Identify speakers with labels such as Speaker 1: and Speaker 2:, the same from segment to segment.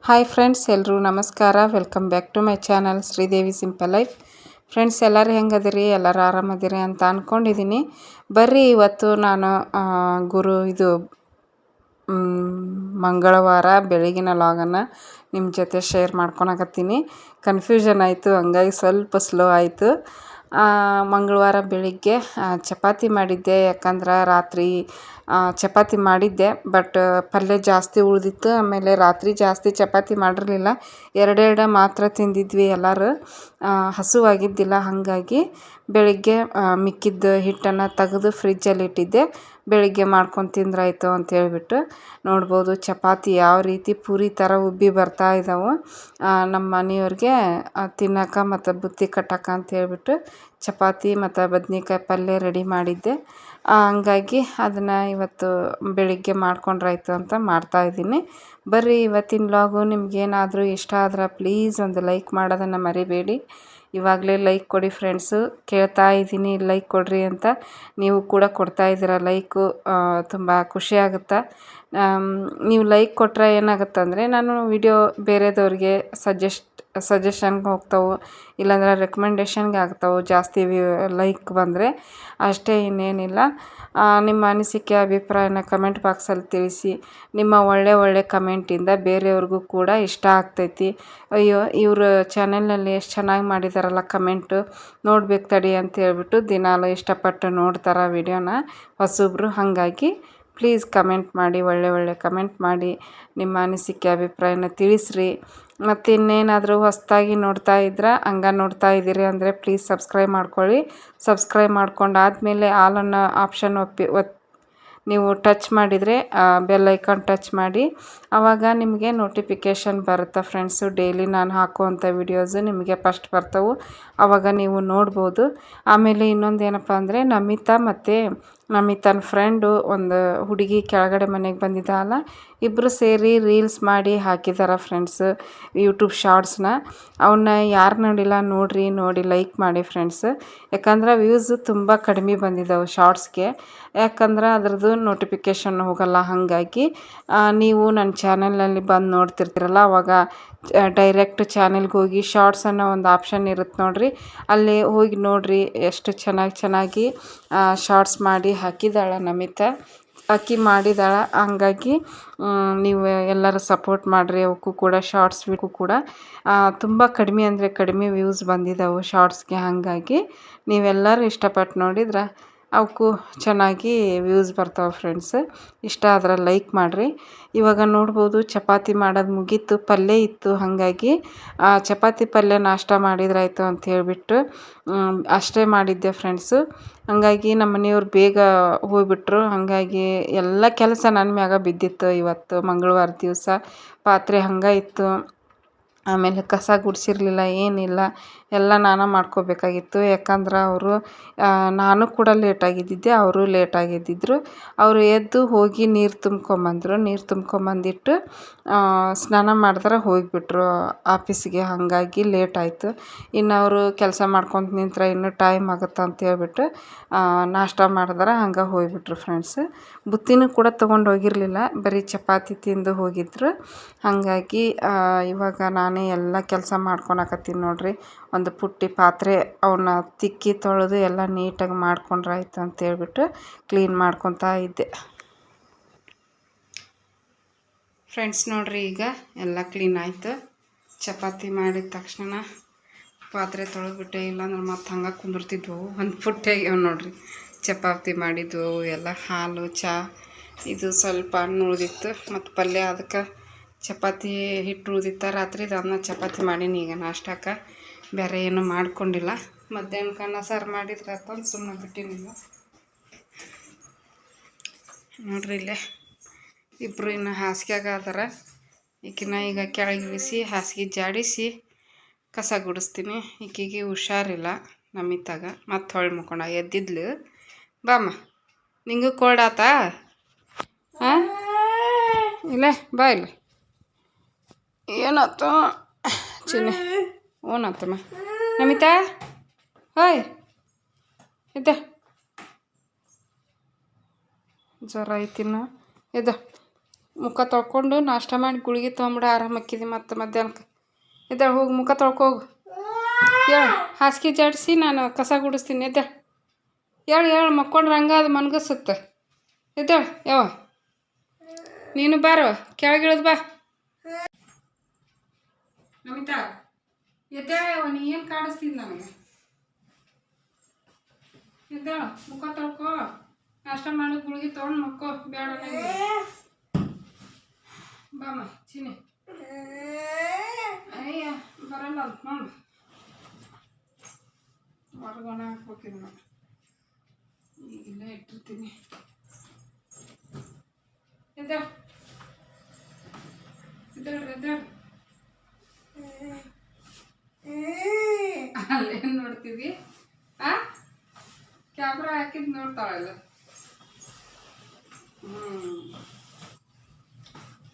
Speaker 1: Hi friends, ಎಲ್ಲರೂ ನಮಸ್ಕಾರ. Welcome back to my channel Sridevi simple life. Friends, ಎಲ್ಲರೂ ಹೆಂಗದಿರಿ? ಎಲ್ಲರೂ ಆರಾಮದಿರಿ ಅಂತ ಅಂದ್ಕೊಂಡಿದ್ದೀನಿ. ಬರ್ರಿ, ಇವತ್ತು ನಾನು ಮಂಗಳವಾರ ಬೆಳಗಿನ ಲಾಗನ್ನು ನಿಮ್ಮ ಜೊತೆ ಶೇರ್ ಮಾಡ್ಕೊಳಕತ್ತೀನಿ. ಕನ್ಫ್ಯೂಷನ್ ಆಯಿತು, ಹಂಗಾಗಿ ಸ್ವಲ್ಪ ಸ್ಲೋ ಆಯಿತು. ಮಂಗಳವಾರ ಬೆಳಿಗ್ಗೆ ಚಪಾತಿ ಮಾಡಿದ್ದೆ. ಯಾಕಂದ್ರೆ ರಾತ್ರಿ ಚಪಾತಿ ಮಾಡಿದ್ದೆ, ಬಟ್ ಪಲ್ಯ ಜಾಸ್ತಿ ಉಳಿದಿತ್ತು. ಆಮೇಲೆ ರಾತ್ರಿ ಜಾಸ್ತಿ ಚಪಾತಿ ಮಾಡಿರಲಿಲ್ಲ, ಎರಡೆರಡು ಮಾತ್ರ ತಿಂದಿದ್ವಿ ಎಲ್ಲರೂ. ಹಸುವಾಗಿದ್ದಿಲ್ಲ, ಹಾಗಾಗಿ ಬೆಳಿಗ್ಗೆ ಮಿಕ್ಕಿದ್ದ ಹಿಟ್ಟನ್ನು ತೆಗೆದು ಫ್ರಿಜ್ಜಲ್ಲಿ ಇಟ್ಟಿದ್ದೆ. ಬೆಳಿಗ್ಗೆ ಮಾಡ್ಕೊಂಡು ತಿಂದ್ರಾಯ್ತು ಅಂತ ಹೇಳ್ಬಿಟ್ಟು. ನೋಡ್ಬೋದು ಚಪಾತಿ ಯಾವ ರೀತಿ ಪೂರಿ ಥರ ಉಬ್ಬಿ ಬರ್ತಾ ಇದ್ದಾವೆ. ನಮ್ಮ ಮನೆಯವ್ರಿಗೆ ತಿನ್ನೋಕೆ ಮತ್ತು ಬುತ್ತಿ ಕಟ್ಟೋಕೆ ಅಂತ ಹೇಳ್ಬಿಟ್ಟು ಚಪಾತಿ ಮತ್ತು ಬದ್ನೆಕಾಯಿ ಪಲ್ಯ ರೆಡಿ ಮಾಡಿದ್ದೆ. ಹಂಗಾಗಿ ಅದನ್ನು ಇವತ್ತು ಬೆಳಿಗ್ಗೆ ಮಾಡ್ಕೊಂಡ್ರಾಯ್ತು ಅಂತ ಮಾಡ್ತಾಯಿದ್ದೀನಿ. ಬರ್ರಿ, ಇವತ್ತಿನ ವ್ಲಾಗು ನಿಮಗೇನಾದರೂ ಇಷ್ಟ ಆದ್ರೆ ಪ್ಲೀಸ್ ಒಂದು ಲೈಕ್ ಮಾಡೋದನ್ನು ಮರಿಬೇಡಿ. ಇವಾಗಲೇ ಲೈಕ್ ಕೊಡಿ ಫ್ರೆಂಡ್ಸು. ಕೇಳ್ತಾ ಇದ್ದೀನಿ ಲೈಕ್ ಕೊಡ್ರಿ ಅಂತ. ನೀವು ಕೂಡ ಕೊಡ್ತಾಯಿದ್ದೀರ ಲೈಕು, ತುಂಬ ಖುಷಿಯಾಗುತ್ತೆ. ನೀವು ಲೈಕ್ ಕೊಟ್ಟರೆ ಏನಾಗುತ್ತೆ ಅಂದರೆ ನಾನು ವಿಡಿಯೋ ಬೇರೆದವ್ರಿಗೆ ಸಜೆಷನ್ಗೆ ಹೋಗ್ತಾವೆ, ಇಲ್ಲಾಂದ್ರೆ ರೆಕಮೆಂಡೇಷನ್ಗೆ ಆಗ್ತಾವೆ ಜಾಸ್ತಿ ಲೈಕ್ ಬಂದರೆ. ಅಷ್ಟೇ, ಇನ್ನೇನಿಲ್ಲ. ನಿಮ್ಮ ಅನಿಸಿಕೆ ಅಭಿಪ್ರಾಯನ ಕಮೆಂಟ್ ಬಾಕ್ಸಲ್ಲಿ ತಿಳಿಸಿ. ನಿಮ್ಮ ಒಳ್ಳೆ ಕಮೆಂಟಿಂದ ಬೇರೆಯವ್ರಿಗೂ ಕೂಡ ಇಷ್ಟ ಆಗ್ತೈತಿ. ಅಯ್ಯೋ, ಇವರು ಚಾನೆಲ್ನಲ್ಲಿ ಎಷ್ಟು ಚೆನ್ನಾಗಿ ಮಾಡಿದಾರಲ್ಲ ಕಮೆಂಟು, ನೋಡ್ಬೇಕು ತಡಿ ಅಂತ ಹೇಳ್ಬಿಟ್ಟು ದಿನಾಲು ಇಷ್ಟಪಟ್ಟು ನೋಡ್ತಾರೆ ವಿಡಿಯೋನ ಹೊಸಬ್ರು. ಹಾಗಾಗಿ ಪ್ಲೀಸ್ ಕಮೆಂಟ್ ಮಾಡಿ, ಒಳ್ಳೆ ಕಮೆಂಟ್ ಮಾಡಿ ನಿಮ್ಮ ಅನಿಸಿಕೆ ಅಭಿಪ್ರಾಯನ ತಿಳಿಸ್ರಿ. ಮತ್ತು ಇನ್ನೇನಾದರೂ ಹೊಸದಾಗಿ ನೋಡ್ತಾ ಇದ್ದೀರಿ ಅಂದರೆ ಪ್ಲೀಸ್ ಸಬ್ಸ್ಕ್ರೈಬ್ ಮಾಡ್ಕೊಳ್ಳಿ. ಸಬ್ಸ್ಕ್ರೈಬ್ ಮಾಡ್ಕೊಂಡಾದಮೇಲೆ ಆಲ್ ಅನ್ನೋ ಆಪ್ಷನ್ ನೀವು ಟಚ್ ಮಾಡಿದರೆ ಬೆಲ್ ಐಕಾನ್ ಟಚ್ ಮಾಡಿ, ಆವಾಗ ನಿಮಗೆ ನೋಟಿಫಿಕೇಷನ್ ಬರುತ್ತೆ ಫ್ರೆಂಡ್ಸು. ಡೈಲಿ ನಾನು ಹಾಕುವಂಥ ವಿಡಿಯೋಸು ನಿಮಗೆ ಫಸ್ಟ್ ಬರ್ತವೆ, ಆವಾಗ ನೀವು ನೋಡ್ಬೋದು. ಆಮೇಲೆ ಇನ್ನೊಂದು ಏನಪ್ಪ ಅಂದರೆ ನಮಿತನ ಫ್ರೆಂಡು ಒಂದು ಹುಡುಗಿ ಕೆಳಗಡೆ ಮನೆಗೆ ಬಂದಿದ್ದಾಳಲ್ಲ, ಇಬ್ಬರು ಸೇರಿ ರೀಲ್ಸ್ ಮಾಡಿ ಹಾಕಿದ್ದಾರೆ ಫ್ರೆಂಡ್ಸು, ಯೂಟ್ಯೂಬ್ ಶಾರ್ಟ್ಸ್ನ. ಅವನ್ನ ಯಾರು ನೋಡಿಲ್ಲ ನೋಡಿ ಲೈಕ್ ಮಾಡಿ ಫ್ರೆಂಡ್ಸ್. ಯಾಕಂದ್ರೆ ವ್ಯೂಸು ತುಂಬ ಕಡಿಮೆ ಬಂದಿದ್ದಾವೆ ಶಾರ್ಟ್ಸ್ಗೆ, ಯಾಕಂದ್ರೆ ಅದ್ರದ್ದು ನೋಟಿಫಿಕೇಷನ್ ಹೋಗಲ್ಲ. ಹಾಗಾಗಿ ನೀವು ನನ್ನ ಚಾನಲ್ನಲ್ಲಿ ಬಂದು ನೋಡ್ತಿರ್ತೀರಲ್ಲ, ಅವಾಗ ಡೈರೆಕ್ಟ್ ಚಾನೆಲ್ಗೆ ಹೋಗಿ ಶಾರ್ಟ್ಸ್ ಅನ್ನೋ ಒಂದು ಆಪ್ಷನ್ ಇರುತ್ತೆ ನೋಡಿರಿ, ಅಲ್ಲಿ ಹೋಗಿ ನೋಡಿರಿ. ಎಷ್ಟು ಚೆನ್ನಾಗಿ ಶಾರ್ಟ್ಸ್ ಮಾಡಿ ಹಾಕಿದ್ದಾಳೆ ನಮಿತಾ, ಮಾಡಿದ್ದಾಳೆ. ಹಂಗಾಗಿ ನೀವು ಎಲ್ಲರೂ ಸಪೋರ್ಟ್ ಮಾಡಿರಿ. ಅವಕ್ಕೂ ಕೂಡ ಶಾರ್ಟ್ಸ್ಗೂ ಕೂಡ ತುಂಬ ಕಡಿಮೆ ಅಂದರೆ ಕಡಿಮೆ ವ್ಯೂಸ್ ಬಂದಿದ್ದಾವೆ ಶಾರ್ಟ್ಸ್ಗೆ. ಹಾಗಾಗಿ ನೀವೆಲ್ಲರೂ ಇಷ್ಟಪಟ್ಟು ನೋಡಿದ್ರೆ ಅವಕ್ಕೂ ಚೆನ್ನಾಗಿ ವ್ಯೂಸ್ ಬರ್ತಾವೆ ಫ್ರೆಂಡ್ಸ್. ಇಷ್ಟ ಆದ್ರೆ ಲೈಕ್ ಮಾಡಿರಿ. ಇವಾಗ ನೋಡ್ಬೋದು ಚಪಾತಿ ಮಾಡೋದು ಮುಗೀತು, ಪಲ್ಯ ಇತ್ತು. ಹಾಗಾಗಿ ಚಪಾತಿ ಪಲ್ಯ ನಾಷ್ಟ ಮಾಡಿದ್ರಾಯ್ತು ಅಂತ ಹೇಳಿಬಿಟ್ಟು ಅಷ್ಟೇ ಮಾಡಿದ್ದೆ ಫ್ರೆಂಡ್ಸು. ಹಾಗಾಗಿ ನಮ್ಮ ಮನೆಯವ್ರು ಬೇಗ ಹೋಗ್ಬಿಟ್ರು. ಹಾಗಾಗಿ ಎಲ್ಲ ಕೆಲಸ ನನ್ನ ಮ್ಯಾಗ ಬಿದ್ದಿತ್ತು ಇವತ್ತು ಮಂಗಳವಾರ ದಿವಸ. ಪಾತ್ರೆ ಹಂಗೆ ಇತ್ತು, ಆಮೇಲೆ ಕಸ ಗುಡಿಸಿರ್ಲಿಲ್ಲ, ಏನಿಲ್ಲ, ಎಲ್ಲ ನಾನು ಮಾಡ್ಕೋಬೇಕಾಗಿತ್ತು. ಯಾಕಂದ್ರೆ ನಾನು ಕೂಡ ಲೇಟಾಗಿದ್ದಿದ್ದೆ, ಅವರು ಲೇಟಾಗಿದ್ದಿದ್ರು. ಅವರು ಎದ್ದು ಹೋಗಿ ನೀರು ತುಂಬ್ಕೊಂಬಂದಿಟ್ಟು ಸ್ನಾನ ಮಾಡಿದ್ರೆ ಹೋಗಿಬಿಟ್ರು ಆಫೀಸಿಗೆ. ಹಾಗಾಗಿ ಲೇಟಾಯಿತು. ಇನ್ನು ಅವರು ಕೆಲಸ ಮಾಡ್ಕೊತ ನಿಂತ್ರೆ ಇನ್ನೂ ಟೈಮ್ ಆಗುತ್ತೆ ಅಂತ ಹೇಳ್ಬಿಟ್ಟು ನಾಷ್ಟ ಮಾಡಿದ್ರೆ ಹಂಗೆ ಹೋಗಿಬಿಟ್ರು ಫ್ರೆಂಡ್ಸ್. ಬುತ್ತಿನೂ ಕೂಡ ತೊಗೊಂಡು ಹೋಗಿರಲಿಲ್ಲ, ಬರೀ ಚಪಾತಿ ತಿಂದು ಹೋಗಿದ್ರು. ಹಾಗಾಗಿ ಇವಾಗ ನಾನೇ ಎಲ್ಲ ಕೆಲಸ ಮಾಡ್ಕೊಳಕತ್ತೀನಿ ನೋಡಿರಿ. ಒಂದು ಪುಟ್ಟಿ ಪಾತ್ರೆ ಅವನ್ನ ತಿಕ್ಕಿ ತೊಳೆದು ಎಲ್ಲ ನೀಟಾಗಿ ಮಾಡ್ಕೊಂಡ್ರಾಯ್ತು ಅಂತ ಹೇಳ್ಬಿಟ್ಟು ಕ್ಲೀನ್ ಮಾಡ್ಕೊತಾ ಇದ್ದೆ ಫ್ರೆಂಡ್ಸ್. ನೋಡಿರಿ, ಈಗ ಎಲ್ಲ ಕ್ಲೀನ್ ಆಯಿತು. ಚಪಾತಿ ಮಾಡಿದ ತಕ್ಷಣ ಪಾತ್ರೆ ತೊಳೆದ್ಬಿಟ್ಟೆ, ಇಲ್ಲಾಂದ್ರೆ ಮತ್ತೆ ಹಂಗೆ ಕುಂದಿರ್ತಿದ್ವು. ಒಂದು ಪುಟ್ಟೆ ನೋಡಿರಿ ಚಪಾತಿ ಮಾಡಿದ್ವು ಎಲ್ಲ. ಹಾಲು ಚಹಾ, ಇದು ಸ್ವಲ್ಪ ಹಣ್ಣು ಉಳಿದಿತ್ತು, ಮತ್ತು ಪಲ್ಯ. ಅದಕ್ಕೆ ಚಪಾತಿ ಹಿಟ್ಟು ಉಳಿದಿತ್ತು ರಾತ್ರಿ, ಅದನ್ನ ಚಪಾತಿ ಮಾಡೀನಿ ಈಗ ನಾಷ್ಟಕ್ಕೆ. ಬೇರೆ ಏನೂ ಮಾಡ್ಕೊಂಡಿಲ್ಲ. ಮಧ್ಯಾಹ್ನಕ್ಕೆ ಅನ್ನ ಸಾರು ಮಾಡಿದ್ರೆ ಅಂತಂದು ಸುಮ್ಮನೆ ಬಿಟ್ಟಿನಿಲ್ಲ ನೋಡ್ರಿ. ಇಲ್ಲೇ ಇಬ್ಬರು ಇನ್ನು ಹಾಸಿಗೆಯಾಗ ಅದಾರ. ಈಕಿನ ಈಗ ಕೆಳಗಿಳಿಸಿ ಹಾಸಿಗೆ ಜಾಡಿಸಿ ಕಸ ಗುಡಿಸ್ತೀನಿ. ಈಕೆಗೆ ಹುಷಾರಿಲ್ಲ ನಮಿತಾಗ, ಮತ್ತೆ ಹೊಳ್ಳಿ ಮುಕ್ಕೊಂಡ ಎದ್ದಿದ್ಲು. ಬಾಮ್ಮ, ನಿಂಗೂ ಕೋಲ್ಡ್ ಆತಾ? ಹಾಂ, ಇಲ್ಲೇ ಬಾ, ಇಲ್ಲಿ ಏನಾಯ್ತು ಚಿನ್ನಿ? ಓನಾತಮ್ಮ ನಮಿತಾ? ಹಾಯ್, ಎದ್ದ, ಜ್ವರ ಐತಿನ್ನು, ಎದ್ದ. ಮುಖ ತೊಳ್ಕೊಂಡು ನಾಷ್ಟ ಮಾಡಿ ಗುಳಿಗೆ ತೊಗೊಂಬಿಡ ಆರಾಮಕ್ಕಿದೆ ಮತ್ತು ಮಧ್ಯಾಹ್ನಕ್ಕೆ ಎದ್ದೇಳು ಹೋಗಿ ಮುಖ ತೊಳ್ಕೋಗು ಹೇಳು ಹಾಸಿಗೆ ಜಾಡಿಸಿ ನಾನು ಕಸ ಗುಡಿಸ್ತೀನಿ ಎದ್ದೇಳು ಹೇಳು ಮಕ್ಕೊಂಡ್ರೆ ಹಂಗೆ ಅದು ಮನ್ಗಸುತ್ತೆ ಎದ್ದೇಳು ಯಾವ ನೀನು ಬಾರೋ ಕೆಳಗಿಳಿದು ಬಾ ನಮಿತಾ ಎದ್ದೇಳು ನೀ ಏನು ಕಾಡಿಸ್ತಿದ್ ನನಗೆ ಎದ್ದೇಳು ಮುಖ ತೊಳ್ಕೊ ನಾಷ್ಟ ಮಾಡಿ ಗುಳಿಗೆ ತೊಗೊಂಡು ಮಕ್ಕೋ ಬೇಡ ನನಗೆ ಬಾಮ ಚಿನಿ ಅಯ್ಯ ಬರಲ್ಲ ಅಂತ ನೋಡಿ ಹೊರಗೋಣ ಹಾಕ್ಬೇಕಿದ್ ನಾನು ಈಗ ಇಲ್ಲೇ ಇಟ್ಟಿರ್ತೀನಿ ಎದ್ದೇಳು ಎದ್ದೇಳು ಅಲ್ಲೇನು ನೋಡ್ತಿದ್ದಿ ಕ್ಯಾಮ್ರಾ ಹಾಕಿದ್ ನೋಡ್ತಾಳಲ್ಲ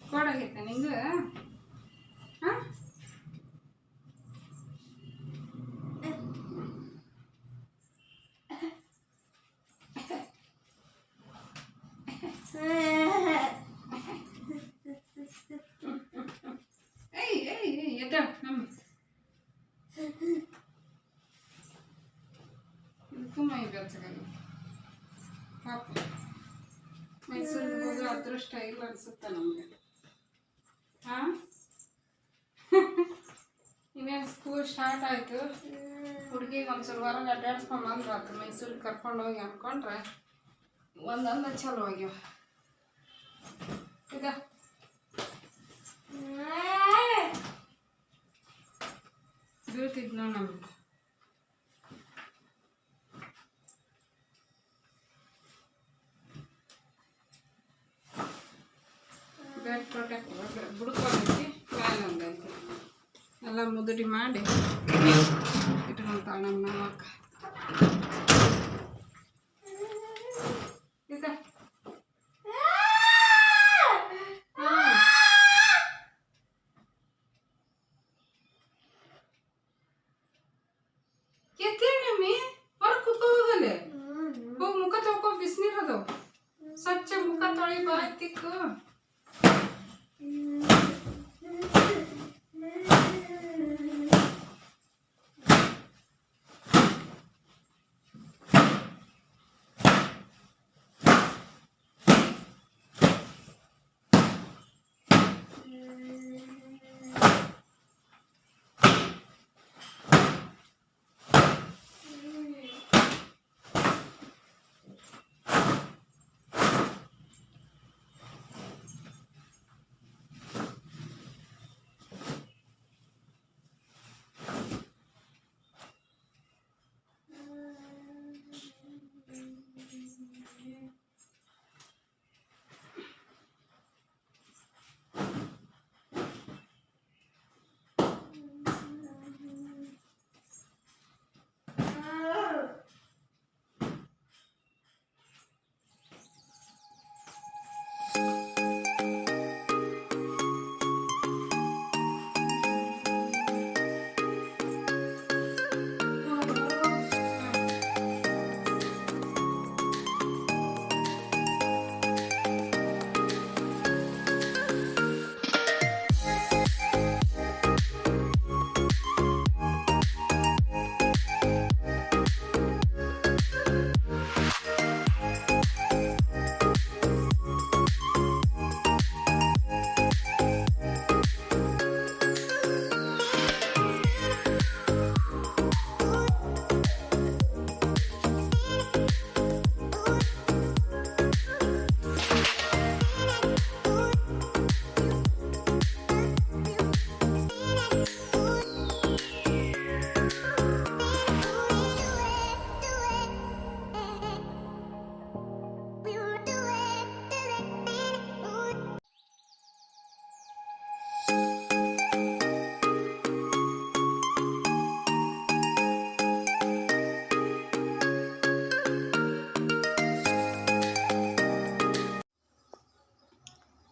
Speaker 1: ಕೊಡಾಗೈತೆ ನಿಂಗೆ ಹಾಂ ಎದ್ದೇಳು ನಮ್ಮ ಇದಕ್ಕೂ ಮೈ ಬೆಚ್ಚಗಾಗಿ ಪಾಪ ಮೈಸೂರಿಗೆ ಹೋಗೋ ಅದೃಷ್ಟ ಇಲ್ಲ ಅನ್ಸುತ್ತೆ ನಮಗೆ ಹಾಂ ಇನ್ನೇನು ಸ್ಕೂಲ್ ಸ್ಟಾರ್ಟ್ ಆಯಿತು ಹುಡುಗಿಗೆ ಒಂದ್ಸಲ ಹೊರಗೆ ಅಡ್ಡಾಡ್ಸ್ಕೊಂಬಂದ್ರೆ ಆತು ಮೈಸೂರಿಗೆ ಕರ್ಕೊಂಡೋಗಿ ಅಂದ್ಕೊಂಡ್ರೆ ಒಂದೊಂದು ಚಲೋ ಆಗ್ಯಾವ ಈಗ ಬೀಳ್ತಿದ್ನ ನಮ್ಗೆ ಬ್ಯಾಕ್ ಪ್ರೊಟೆಕ್ಟ್ ಬುಡ್ಕೊಂಡೈತಿ ಫ್ಯಾನ್ ಒಂದೈತಿ ಎಲ್ಲ ಮುದುಡಿ ಮಾಡಿ ಇಟ್ಕೊಂತಾಳೆ ನಮ್ಮ ಅಕ್ಕ ಈಗ ಎತ್ತೇಳಿ ಹೊರಗೆ ಕುತ್ಕೋ ಹೋಗಲ್ಲೇ ಹೋಗಿ ಮುಖ ತೊಳ್ಕೊ ಬಿಸಿನೀರದು ಸ್ವಚ್ಛ ಮುಖ ತೊಳಿ ಬಾಯ್ ತಿಕ್ಕು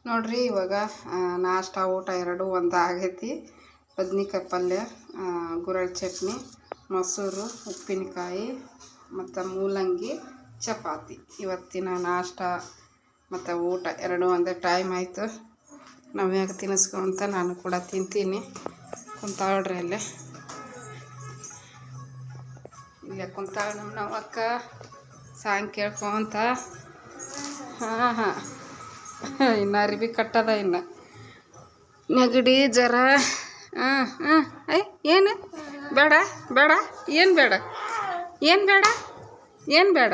Speaker 1: ನೋಡ್ರಿ ಇವಾಗ ನಾಷ್ಟ ಊಟ ಎರಡು ಒಂದು ಆಗೈತಿ. ಬದ್ನಿಕಾಯಿ ಪಲ್ಯ, ಗುರೆಳ್ಳು ಚಟ್ನಿ, ಮೊಸರು, ಉಪ್ಪಿನಕಾಯಿ ಮತ್ತು ಮೂಲಂಗಿ, ಚಪಾತಿ ಇವತ್ತಿನ ನಾಷ್ಟ ಮತ್ತು ಊಟ ಎರಡೂ ಒಂದೇ ಟೈಮ್ ಆಯಿತು. ನವ್ಯಾಗ ತಿನ್ನಿಸ್ಕೊಂತ ನಾನು ಕೂಡ ತಿಂತೀನಿ. ಕುಂತಾಳ್ರಿ ಅಲ್ಲೇ ಇಲ್ಲೇ ಕುಂತಾಳ ನಮ್ಮ ಅಕ್ಕ ಸಾಂಗ್ ಕೇಳ್ಕೊಂತ. ಹಾಂ ಇನ್ನು ಅರಿವಿ ಕಟ್ಟದ ಇನ್ನು ನೆಗಡಿ ಜ್ವರ. ಐ ಏನು ಬೇಡ ಬೇಡ ಏನು ಬೇಡ ಏನು ಬೇಡ ಏನು ಬೇಡ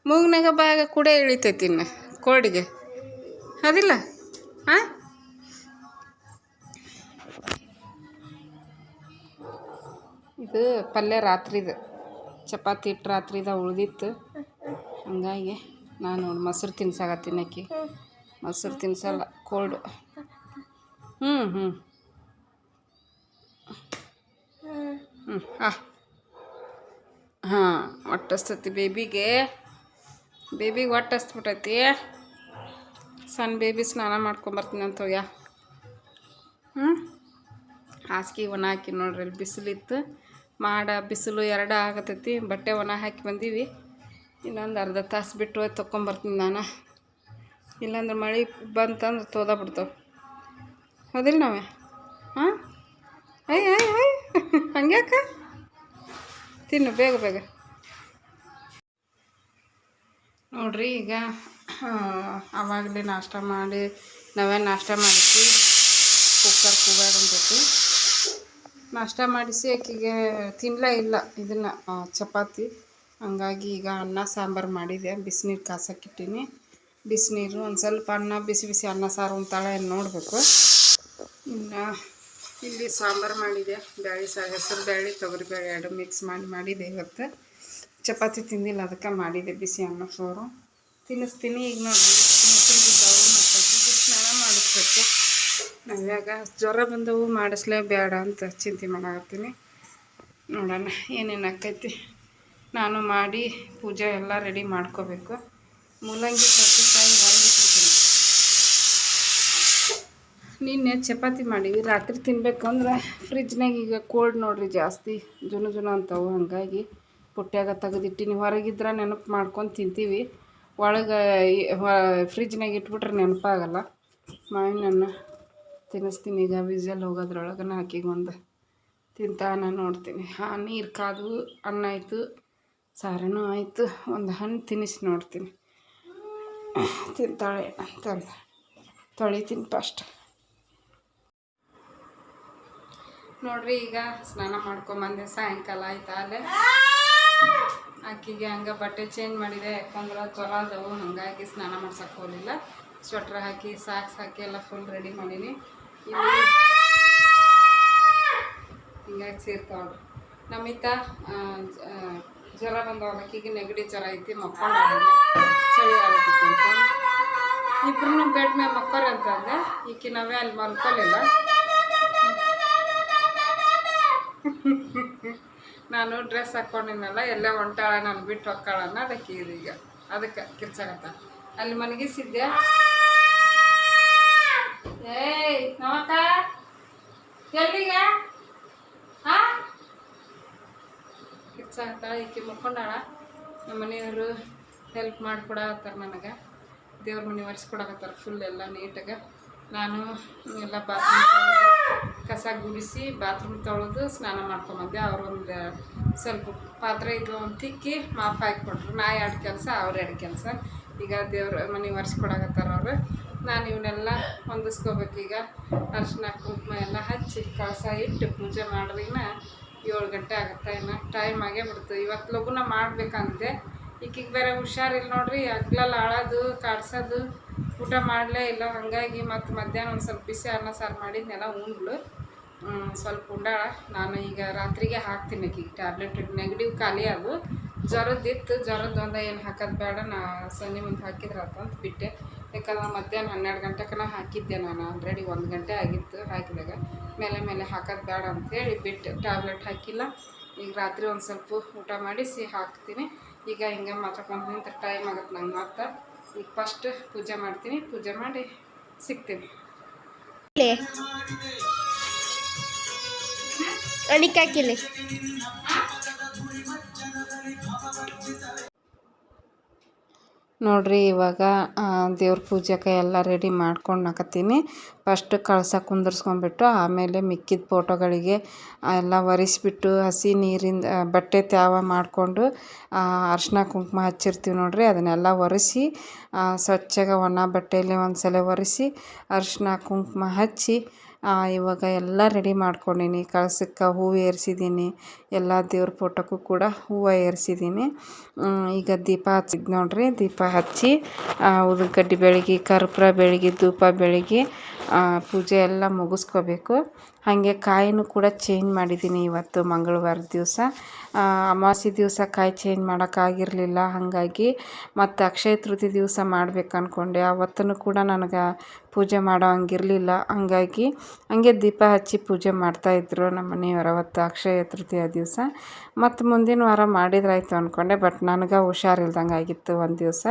Speaker 1: ಮೂಗ್ನಾಗ ಬಾಯಾಗ ಕುಡೆ ಇಳಿತೈತಿ ಇನ್ನು ಕೋಡಿಗೆ ಅದಿಲ್ಲ. ಹಾಂ ಇದು ಪಲ್ಯ ರಾತ್ರಿದು ಚಪಾತಿ ಇಟ್ಟು ರಾತ್ರಿದ ಉಳ್ದಿತ್ತು. ಹಂಗಾಗಿ ನಾನು ನೋಡಿ ಮೊಸರು ತಿನ್ಸಾಕತ್ತೀನಿ. ಅಕ್ಕಿ ಮೊಸರು ತಿನ್ಸಲ್ಲ ಕೋಲ್ಡು. ಹಾಂ ಹೊಟ್ಟೆ ಹಸ್ತತಿ ಬೇಬಿಗೆ ಹೊಟ್ಟೆ ಹಸ್ಬಿಟ್ಟೈತಿ. ಸಣ್ಣ ಬೇಬಿ ಸ್ನಾನ ಮಾಡ್ಕೊಂಬರ್ತೀನಿ ಅಂತ ಹೋಗ್ಯ. ಹಾಸಿಗೆ ಒಣ ಹಾಕಿ ನೋಡ್ರಿ. ಅಲ್ಲಿ ಬಿಸಿಲಿತ್ತು, ಬಿಸಿಲು 2 ಆಗತೈತಿ. ಬಟ್ಟೆ ಒಣ ಹಾಕಿ ಬಂದೀವಿ. ಇನ್ನೊಂದು ಅರ್ಧ ತಾಸು ಬಿಟ್ಟು ಹೋಗಿ ತೊಗೊಂಬರ್ತೀನಿ ನಾನು. ಇಲ್ಲಾಂದ್ರೆ ಮಳೆ ಬಂತಂದ್ರೆ ತೋದ ಬಿಡ್ತಾವೆ. ಹೌದಿಲ್ಲ ನಾವೇ? ಹಾಂ ಐ ಹಂಗ್ಯಾಕ ತಿನ್ನು ಬೇಗ ಬೇಗ. ನೋಡ್ರಿ ಈಗ ಆವಾಗಲೇ ನಾಷ್ಟ ಮಾಡಿ ನಾಷ್ಟ ಮಾಡಿಸಿ ಕುಕ್ಕರ್ ಕೂಗಾಡಂತೈತಿ. ನಾಷ್ಟ ಮಾಡಿಸಿ ಆಕೆಗೆ ತಿನ್ನಲೇ ಇಲ್ಲ ಇದನ್ನು ಚಪಾತಿ. ಹಂಗಾಗಿ ಈಗ ಅನ್ನ ಸಾಂಬಾರು ಮಾಡಿದೆ. ಬಿಸಿನೀರು ಕಾಸಕ್ಕಿಟ್ಟೀನಿ. ಬಿಸಿನೀರು ಒಂದು ಸ್ವಲ್ಪ ಅನ್ನ ಬಿಸಿ ಬಿಸಿ ಅನ್ನ ಸಾರು ಉಣ್ತಾಳೆ ನೋಡಬೇಕು. ಇನ್ನು ಇಲ್ಲಿ ಸಾಂಬಾರು ಮಾಡಿದೆ. ಬ್ಯಾಳೆ ಹೆಸರು ಬ್ಯಾಳೆ ತೊಗರಿಬೇಳೆ 2 ಮಿಕ್ಸ್ ಮಾಡಿದೆ. ಇವತ್ತು ಚಪಾತಿ ತಿಂದಿಲ್ಲ, ಅದಕ್ಕೆ ಮಾಡಿದೆ ಬಿಸಿ ಅನ್ನ ಸಾರು ತಿನ್ನಿಸ್ತೀನಿ. ಈಗ ನೋಡಿ ಮತ್ತು ಸ್ನಾನ ಮಾಡಿಸ್ಬೇಕು. ನಾವ್ಯಾಗ ಜ್ವರ ಬಂದವು ಮಾಡಿಸ್ಲೇ ಬೇಡ ಅಂತ ಚಿಂತೆ ಮಾಡಾಕತ್ತೀನಿ. ನೋಡೋಣ ಏನೇನು ಆಕೈತಿ. ನಾನು ಮಾಡಿ ಪೂಜೆ ಎಲ್ಲ ರೆಡಿ ಮಾಡ್ಕೋಬೇಕು. ಮೂಲಂಗಿ ಸೌತೆಕಾಯಿ ಹೊರಗಿಟ್ಬಿಡ್ತೀನಿ. ನಿನ್ನೆ ಚಪಾತಿ ಮಾಡೀವಿ. ರಾತ್ರಿ ತಿನ್ಬೇಕು ಅಂದ್ರೆ ಫ್ರಿಜ್ನಾಗ ಈಗ ಕೋಲ್ಡ್ ನೋಡ್ರಿ ಜಾಸ್ತಿ ಜುನು ಅಂತವು. ಹಂಗಾಗಿ ಪುಟ್ಟ್ಯಾಗ ತೆಗೆದಿಟ್ಟಿನಿ. ಹೊರಗಿದ್ರೆ ನೆನಪು ಮಾಡ್ಕೊಂಡು ತಿಂತೀವಿ. ಒಳಗೆ ಫ್ರಿಜ್ನಾಗ ಇಟ್ಬಿಟ್ರೆ ನೆನಪಾಗಲ್ಲ. ಮಾವಿನ ತಿನ್ನಿಸ್ತೀನಿ. ಈಗ ವಿಜಲ್ ಹೋಗೋದ್ರೊಳಗೆ ಹಾಕಿಗೊಂದು ತಿಂತಾನ ನೋಡ್ತೀನಿ. ನೀರು ಕಾದು ಅನ್ನ ಆಯಿತು, ಸಾರನೂ ಆಯಿತು. ಒಂದು ಹಣ್ಣು ತಿನ್ನಿಸಿ ನೋಡ್ತೀನಿ ತಿಂತಾಳೆ ಅಂತಂದು. ತೊಳಿತೀನಿ ಫಸ್ಟ್. ನೋಡ್ರಿ ಈಗ ಸ್ನಾನ ಮಾಡ್ಕೊಂಬಂದೆ. ಸಾಯಂಕಾಲ ಆಯ್ತು. ಅಲ್ಲೇ ಆಕಿಗೆ ಹಂಗೆ ಬಟ್ಟೆ ಚೇಂಜ್ ಮಾಡಿದೆ. ಯಾಕಂದ್ರೆ ಜ್ವರ ಅದವು. ಹಾಗಾಗಿ ಸ್ನಾನ ಮಾಡ್ಸಕ್ಕೆ ಹೋಗಲಿಲ್ಲ. ಸ್ವೆಟ್ರ್ ಹಾಕಿ ಸಾಕ್ಸ್ ಹಾಕಿ ಎಲ್ಲ ಫುಲ್ ರೆಡಿ ಮಾಡೀನಿ. ಹಿಂಗಾಗಿ ಸೇರ್ತಾವ್ರಿ. ನಮಿತ ಜ್ವರ ಬಂದವಾಗ ಆಕಿಗೆ ನೆಗಡಿ ಜ್ವರ ಐತಿ. ಮಕ್ಕೊಂಡು ಚಳಿ ಆಗತ್ತಿತ್ತು ಅಂತ ಇಬ್ರು ಬೆಡ್ ಮೇಲೆ ಮಕ್ಕೋರಿ ಅಂತಂದೆ. ಈಕಿ ನಾವೇ ಅಲ್ಲಿ ಮಲ್ಕೊಲಿಲ್ಲ. ನಾನು ಡ್ರೆಸ್ ಹಾಕ್ಕೊಂಡಿನಲ್ಲ, ಎಲ್ಲೇ ಹೊಂಟಾಳ ನಾನು ಬಿಟ್ಟು ಹೊಕ್ಕಾಳನ್ನ ಅದಕ್ಕೆ ಈಗ ಅದಕ್ಕೆ ಕಿರ್ಚಾಗತ್ತ. ಅಲ್ಲಿ ಮನಗಿಸಿದ್ದೆ. ಏಯ್ ನಮಕ್ಕ ಎಲ್ಲಿಗ ಕಿರ್ಚಾಗತ್ತಾಳ. ಈಕಿ ಮುಕ್ಕೊಂಡಾಳ. ನಮ್ಮ ಮನೆಯವರು ಹೆಲ್ಪ್ ಮಾಡಿಕೊಡತ್ತಾರ ನನಗೆ. ದೇವ್ರ ಮನೆ ಒರೆಸ್ಕೊಡಕತ್ತಾರ ಫುಲ್ ಎಲ್ಲ ನೀಟಾಗ. ನಾನು ಎಲ್ಲ ಬಾತ್ರೂಮ್ ತೊಳೆದು ಕಸ ಗುಡಿಸಿ ಬಾತ್ರೂಮ್ ತೊಳೆದು ಸ್ನಾನ ಮಾಡ್ಕೊಂಬಂದೆ. ಅವರೊಂದು ಸ್ವಲ್ಪ ಪಾತ್ರೆ ಇದ್ದು ಒಂದು ತಿಕ್ಕಿ ಮಾಪ್ ಹಾಕಿಕೊಟ್ರು. ನಾ 2 ಕೆಲಸ, ಅವ್ರು 2 ಕೆಲಸ. ಈಗ ದೇವ್ರ ಮನೆ ಒರೆಸ್ಕೊಡಕತ್ತಾರ ಅವರು. ನಾನು ಇವನ್ನೆಲ್ಲ ಹೊಂದಿಸ್ಕೋಬೇಕು. ಈಗ ಅರಿಶಿನ ಕುಂಕುಮ ಎಲ್ಲ ಹಚ್ಚಿ ಕಳಸ ಇಟ್ಟು ಪೂಜೆ ಮಾಡಿದ್ರಿನ 7 ಗಂಟೆ ಆಗುತ್ತೆ. ಇನ್ನು ಟೈಮ್ ಆಗೇ ಬಿಡ್ತು. ಇವತ್ತು ಲಘುನ ಮಾಡ್ಬೇಕಂತೆ. ಈಕಿಗೆ ಬೇರೆ ಹುಷಾರಿಲ್ಲ ನೋಡ್ರಿ. ಹಗ್ಲೆಲ್ಲ ಅಳೋದು ಕಾಡ್ಸೋದು, ಊಟ ಮಾಡಲೇ ಇಲ್ಲ. ಹಾಗಾಗಿ ಮತ್ತು ಮಧ್ಯಾಹ್ನ ಒಂದು ಸ್ವಲ್ಪ ಬಿಸಿ ಅನ್ನ ಸಾರು ಮಾಡಿದ್ನೆಲ್ಲ ಉಂಡ್ಲು. ಸ್ವಲ್ಪ ಉಂಡಾಳ. ನಾನು ಈಗ ರಾತ್ರಿಗೆ ಹಾಕ್ತೀನಿ ಆಕಿಗೆ ಟ್ಯಾಬ್ಲೆಟ್. ನೆಗಡಿವ್ ಖಾಲಿ ಅದು. ಜ್ವರದ್ದಿತ್ತು. ಜ್ವರದ್ದು ಏನು ಹಾಕೋದು ಬೇಡ, ನಾ ಸಂಜೆ ಮುಂದೆ ಹಾಕಿದ್ರೆ ಅಂತ ಬಿಟ್ಟೆ. ಯಾಕಂದ್ರೆ ಮಧ್ಯಾಹ್ನ 12 ಗಂಟೆಗೆ ಹಾಕಿದ್ದೆ ನಾನು. ಆಲ್ರೆಡಿ 1 ಗಂಟೆ ಆಗಿತ್ತು ಹಾಕಿದಾಗ. ಮೇಲೆ ಹಾಕೋದು ಬೇಡ ಅಂಥೇಳಿ ಬಿಟ್ಟು ಟ್ಯಾಬ್ಲೆಟ್ ಹಾಕಿಲ್ಲ. ಈಗ ರಾತ್ರಿ ಒಂದು ಸ್ವಲ್ಪ ಊಟ ಮಾಡಿಸಿ ಹಾಕ್ತೀನಿ. ಈಗ ಹಿಂಗೆ ಮಾತಾಡ್ಕೊಂಡು ನಿಂತ ಟೈಮ್ ಆಗುತ್ತೆ ನಂಗೆ. ಮತ್ತೆ ಈಗ ಫಸ್ಟ್ ಪೂಜೆ ಮಾಡ್ತೀನಿ. ಪೂಜೆ ಮಾಡಿ ಸಿಗ್ತೀನಿ.
Speaker 2: ಅಡಿಕಾಕಿಲಿ
Speaker 1: ನೋಡ್ರಿ ಇವಾಗ ದೇವ್ರ ಪೂಜೆಗೆ ಎಲ್ಲ ರೆಡಿ ಮಾಡ್ಕೊಳಕತ್ತೀನಿ. ಫಸ್ಟ್ ಕಳಸ ಕುಂದರ್ಸ್ಕೊಂಡ್ಬಿಟ್ಟು ಆಮೇಲೆ ಮಿಕ್ಕಿದ ಫೋಟೋಗಳಿಗೆ ಎಲ್ಲ ಒರೆಸ್ಬಿಟ್ಟು ಹಸಿ ನೀರಿಂದ ಬಟ್ಟೆ ತ್ಯಾವ ಮಾಡಿಕೊಂಡು ಅರ್ಶಿನ ಕುಂಕುಮ ಹಚ್ಚಿರ್ತೀವಿ ನೋಡ್ರಿ. ಅದನ್ನೆಲ್ಲ ಒರೆಸಿ ಸ್ವಚ್ಛಗೆ ಒಣ ಬಟ್ಟೆಯಲ್ಲಿ ಒಂದು ಸಲ ಒರೆಸಿ ಅರ್ಶಿನ ಕುಂಕುಮ ಹಚ್ಚಿ ಇವಾಗ ಎಲ್ಲ ರೆಡಿ ಮಾಡ್ಕೊಂಡೀನಿ. ಕಳಸಕ್ಕೆ ಹೂವು ಏರಿಸಿದ್ದೀನಿ, ಎಲ್ಲ ದೇವ್ರ ಫೋಟೋಕ್ಕೂ ಕೂಡ ಹೂವು ಏರಿಸಿದ್ದೀನಿ. ಈಗ ದೀಪ ಹಚ್ಚಿದ್ದು ನೋಡ್ರಿ. ದೀಪ ಹಚ್ಚಿ ಉದಿನ ಕಡ್ಡಿ ಬೆಳಗಿ ಕರ್ಪೂರ ಬೆಳಗಿ ಧೂಪ ಬೆಳಗಿ ಪೂಜೆ ಎಲ್ಲ ಮುಗಿಸ್ಕೋಬೇಕು. ಹಾಗೆ ಕಾಯಿನೂ ಕೂಡ ಚೇಂಜ್ ಮಾಡಿದ್ದೀನಿ ಇವತ್ತು ಮಂಗಳವಾರದ ದಿವಸ. ಅಮಾವಾಸ್ಯೆ ದಿವಸ ಕಾಯಿ ಚೇಂಜ್ ಮಾಡೋಕ್ಕಾಗಿರಲಿಲ್ಲ. ಹಾಗಾಗಿ ಮತ್ತು ಅಕ್ಷಯ ತೃತೀಯ ದಿವಸ ಮಾಡ್ಬೇಕು ಅಂದ್ಕೊಂಡೆ. ಅವತ್ತೂ ಕೂಡ ನನಗೆ ಪೂಜೆ ಮಾಡೋ ಹಂಗಿರಲಿಲ್ಲ. ಹಾಗಾಗಿ ಹಂಗೆ ದೀಪ ಹಚ್ಚಿ ಪೂಜೆ ಮಾಡ್ತಾಯಿದ್ರು ನಮ್ಮ ಮನೆಯವರು ಅವತ್ತು ಅಕ್ಷಯ ತೃತೀಯ ದಿವಸ. ಮತ್ತು ಮುಂದಿನ ವಾರ ಮಾಡಿದ್ರಾಯ್ತು ಅಂದ್ಕೊಂಡೆ. ಬಟ್ ನನಗೆ ಹುಷಾರಿಲ್ದಂಗೆ ಆಗಿತ್ತು ಒಂದು ದಿವಸ.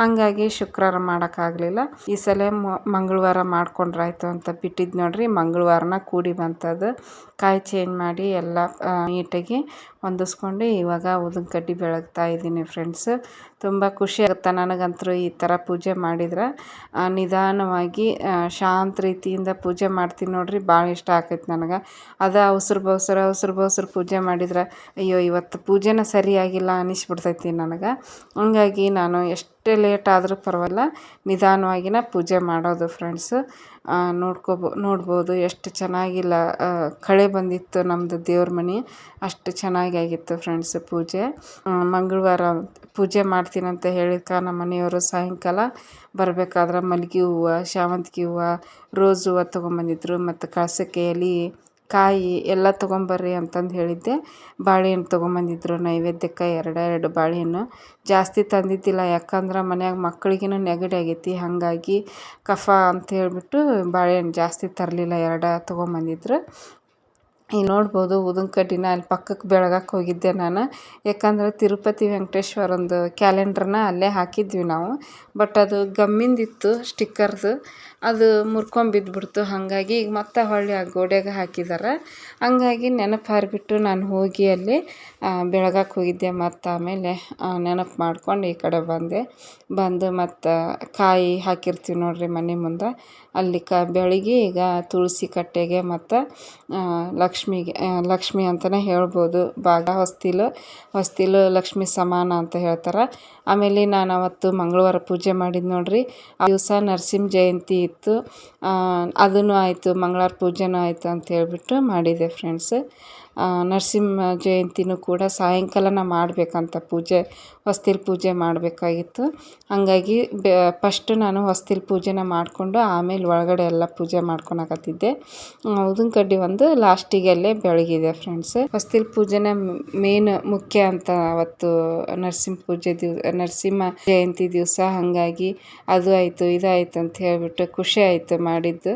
Speaker 1: ಹಾಗಾಗಿ ಶುಕ್ರವಾರ ಮಾಡೋಕ್ಕಾಗಲಿಲ್ಲ. ಈ ಸಲ ಮಂಗಳವಾರ ಮಾಡ್ಕೊಂಡ್ರಾಯ್ತು ಅಂತ ಬಿಟ್ಟಿದ್ದು ನೋಡ್ರಿ. ಮಂಗಳವಾರನ ಕೂಡಿ ಬಂತದು. ಕಾಯಿ ಚೇಂಜ್ ಮಾಡಿ ಎಲ್ಲ ನೀಟಾಗಿ ಹೊಂದಿಸ್ಕೊಂಡು ಇವಾಗ ಉದಿನ ಕಡ್ಡಿ ಬೆಳಗ್ತಾ ಇದ್ದೀನಿ ಫ್ರೆಂಡ್ಸ್. ತುಂಬ ಖುಷಿ ಆಗುತ್ತೆ ನನಗಂತೂ ಈ ಥರ ಪೂಜೆ ಮಾಡಿದ್ರೆ. ನಿಧಾನವಾಗಿ ಶಾಂತ ರೀತಿಯಿಂದ ಪೂಜೆ ಮಾಡ್ತೀನಿ ನೋಡ್ರಿ. ಭಾಳ ಇಷ್ಟ ಆಕೈತೆ ನನಗೆ. ಅದು ಅವಸರ ಬವಸರ ಪೂಜೆ ಮಾಡಿದ್ರೆ ಅಯ್ಯೋ ಇವತ್ತು ಪೂಜೆನ ಸರಿಯಾಗಿಲ್ಲ ಅನ್ನಿಸ್ಬಿಡ್ತೈತಿ ನನಗೆ. ಹಂಗಾಗಿ ನಾನು ಎಷ್ಟೇ ಲೇಟ್ ಆದರೂ ಪರವಾಗಿಲ್ಲ, ನಿಧಾನವಾಗಿನ ಪೂಜೆ ಮಾಡೋದು ಫ್ರೆಂಡ್ಸು. ನೋಡ್ಬೋದು ಎಷ್ಟು ಚೆನ್ನಾಗಿಲ್ಲ ಕಳೆ ಬಂದಿತ್ತು ನಮ್ಮದು ದೇವ್ರ ಮನೆ. ಅಷ್ಟು ಚೆನ್ನಾಗಿ ಆಗಿತ್ತು ಫ್ರೆಂಡ್ಸ್ ಪೂಜೆ. ಮಂಗಳವಾರ ಪೂಜೆ ಮಾಡ್ತೀನಂತ ಹೇಳಿದ್ಕ ನಮ್ಮ ಮನೆಯವರು ಸಾಯಂಕಾಲ ಬರಬೇಕಾದ್ರೆ ಮಲ್ಲಿಗೆ ಹೂವು, ಸೇವಂತಿಗೆ ಹೂವು, ರೋಸ್ ಹೂವು ತೊಗೊಂಬಂದಿದ್ರು. ಮತ್ತು ಕಳಸಕ್ಕೆ ಎಲೆ, ಕಾಯಿ ಎಲ್ಲ ತೊಗೊಂಬರ್ರಿ ಅಂತಂದು ಹೇಳಿದ್ದೆ. ಬಾಳೆಹಣ್ಣು ತೊಗೊಂಬಂದಿದ್ರು ನೈವೇದ್ಯಕ್ಕೆ ಎರಡು ಬಾಳೆಹಣ್ಣು. ಜಾಸ್ತಿ ತಂದಿದ್ದಿಲ್ಲ, ಯಾಕಂದ್ರೆ ಮನ್ಯಾಗ ಮಕ್ಳಿಗೂ ನೆಗಡಿ ಆಗೈತಿ. ಹಾಗಾಗಿ ಕಫ ಅಂತ ಹೇಳಿಬಿಟ್ಟು ಬಾಳೆಹಣ್ಣು ಜಾಸ್ತಿ ತರಲಿಲ್ಲ, 2 ತೊಗೊಂಬಂದಿದ್ರು. ಈಗ ನೋಡ್ಬೋದು ಉದಿನ ಕಡ್ಡಿನ ಅಲ್ಲಿ ಪಕ್ಕಕ್ಕೆ ಬೆಳಗಕ್ಕೆ ಹೋಗಿದ್ದೆ ನಾನು. ಯಾಕಂದ್ರೆ ತಿರುಪತಿ ವೆಂಕಟೇಶ್ವರಂದು ಕ್ಯಾಲೆಂಡ್ರನ್ನ ಅಲ್ಲೇ ಹಾಕಿದ್ವಿ ನಾವು. ಬಟ್ ಅದು ಗಮ್ಮಿಂದಿತ್ತು ಸ್ಟಿಕ್ಕರ್ದು, ಅದು ಮುರ್ಕೊಂಬಿದ್ಬಿಡ್ತು. ಹಾಗಾಗಿ ಈಗ ಮತ್ತೆ ಹೊಳ್ಳಿ ಆ ಗೋಡೆಗೆ ಹಾಕಿದ್ದಾರೆ. ಹಂಗಾಗಿ ನೆನಪು ಹಾರಿಬಿಟ್ಟು ನಾನು ಹೋಗಿ ಅಲ್ಲಿ ಬೆಳಗಕ್ಕೆ ಹೋಗಿದ್ದೆ. ಮತ್ತು ಆಮೇಲೆ ನೆನಪು ಮಾಡ್ಕೊಂಡು ಈ ಕಡೆ ಬಂದು ಮತ್ತು ಕಾಯಿ ಹಾಕಿರ್ತೀವಿ ನೋಡ್ರಿ ಮನೆ ಮುಂದೆ. ಅಲ್ಲಿ ಬೆಳಗ್ಗೆ ಈಗ ತುಳಸಿ ಕಟ್ಟೆಗೆ ಮತ್ತು ಲಕ್ಷ್ಮಿ ಅಂತಲೇ ಹೇಳ್ಬೋದು. ಹೊಸ್ತಿಲು ಲಕ್ಷ್ಮಿ ಸಮಾನ ಅಂತ ಹೇಳ್ತಾರೆ. ಆಮೇಲೆ ನಾನು ಅವತ್ತು ಮಂಗಳವಾರ ಪೂಜೆ ಮಾಡಿದ್ದು ನೋಡ್ರಿ. ಆ ದಿವಸ ನರಸಿಂಹ ಜಯಂತಿ ಇತ್ತು. ಅದೂ ಆಯಿತು, ಮಂಗಳವಾರ ಪೂಜೆನೂ ಆಯಿತು ಅಂತ ಹೇಳ್ಬಿಟ್ಟು ಮಾಡಿದೆ ಫ್ರೆಂಡ್ಸ್. ನರಸಿಂಹ ಜಯಂತಿನೂ ಕೂಡ ಸಾಯಂಕಾಲನ ಮಾಡಬೇಕಂತ ಹೊಸ್ತಿಲು ಪೂಜೆ ಮಾಡಬೇಕಾಗಿತ್ತು. ಹಾಗಾಗಿ ಫಸ್ಟ್ ನಾನು ಹೊಸ್ತಿಲು ಪೂಜೆನ ಮಾಡಿಕೊಂಡು ಆಮೇಲೆ ಒಳಗಡೆ ಎಲ್ಲ ಪೂಜೆ ಮಾಡ್ಕೊಳಕತ್ತಿದ್ದೆ. ಉದಿನ ಕಡ್ಡಿ ಒಂದು ಲಾಸ್ಟಿಗೆ ಅಲ್ಲೇ ಬೆಳಗಿದೆ ಫ್ರೆಂಡ್ಸ್. ಹೊಸ್ತಿಲು ಪೂಜೆನ ಮುಖ್ಯ ಅಂತ ಅವತ್ತು ನರಸಿಂಹ ಜಯಂತಿ ದಿವಸ. ಹಾಗಾಗಿ ಅದು ಆಯಿತು ಇದಾಯಿತು ಅಂತ ಹೇಳಿಬಿಟ್ಟು ಖುಷಿ ಆಯಿತು ಮಾಡಿದ್ದು.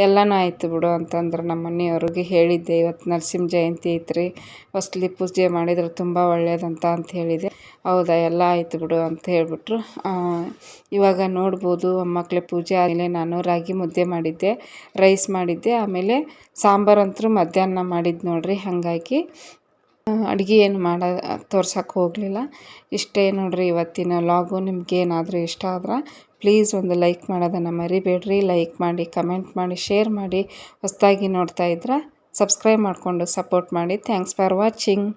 Speaker 1: ಎಲ್ಲನೂ ಆಯಿತು ಬಿಡು ಅಂತಂದ್ರೆ ನಮ್ಮ ಮನೆಯವ್ರಿಗೆ ಹೇಳಿದ್ದೆ, ಇವತ್ತು ನರಸಿಂಹ ಜಯಂತಿ ಐತ್ರಿ, ಹೊಸ್ತಿಲು ಪೂಜೆ ಮಾಡಿದ್ರೆ ತುಂಬ ಒಳ್ಳೆಯದಂತ ಹೇಳಿದೆ. ಹೌದಾ, ಎಲ್ಲ ಆಯಿತು ಬಿಡು ಅಂತ ಹೇಳಿಬಿಟ್ರು. ಇವಾಗ ನೋಡ್ಬೋದು ಮಕ್ಕಳ ಪೂಜೆ ಆದಮೇಲೆ ನಾನು ರಾಗಿ ಮುದ್ದೆ ಮಾಡಿದ್ದೆ, ರೈಸ್ ಮಾಡಿದ್ದೆ. ಆಮೇಲೆ ಸಾಂಬಾರಂತೂ ಮಧ್ಯಾಹ್ನ ಮಾಡಿದ್ದು ನೋಡ್ರಿ. ಹಾಗಾಗಿ ಅಡುಗೆ ಏನು ತೋರ್ಸೋಕ್ಕೆ ಹೋಗಲಿಲ್ಲ. ಇಷ್ಟೇ ನೋಡ್ರಿ ಇವತ್ತಿನ ವ್ಲಾಗು. ನಿಮ್ಗೇನಾದರೂ ಇಷ್ಟ ಆದ್ರೆ ಪ್ಲೀಸ್ ಒಂದು ಲೈಕ್ ಮಾಡೋದನ್ನು ಮರಿಬೇಡ್ರಿ. ಲೈಕ್ ಮಾಡಿ, ಕಮೆಂಟ್ ಮಾಡಿ, ಶೇರ್ ಮಾಡಿ. ಹೊಸದಾಗಿ ನೋಡ್ತಾ ಇದ್ರೆ ಸಬ್ಸ್ಕ್ರೈಬ್ ಮಾಡಿಕೊಂಡು ಸಪೋರ್ಟ್ ಮಾಡಿ. Thanks for watching.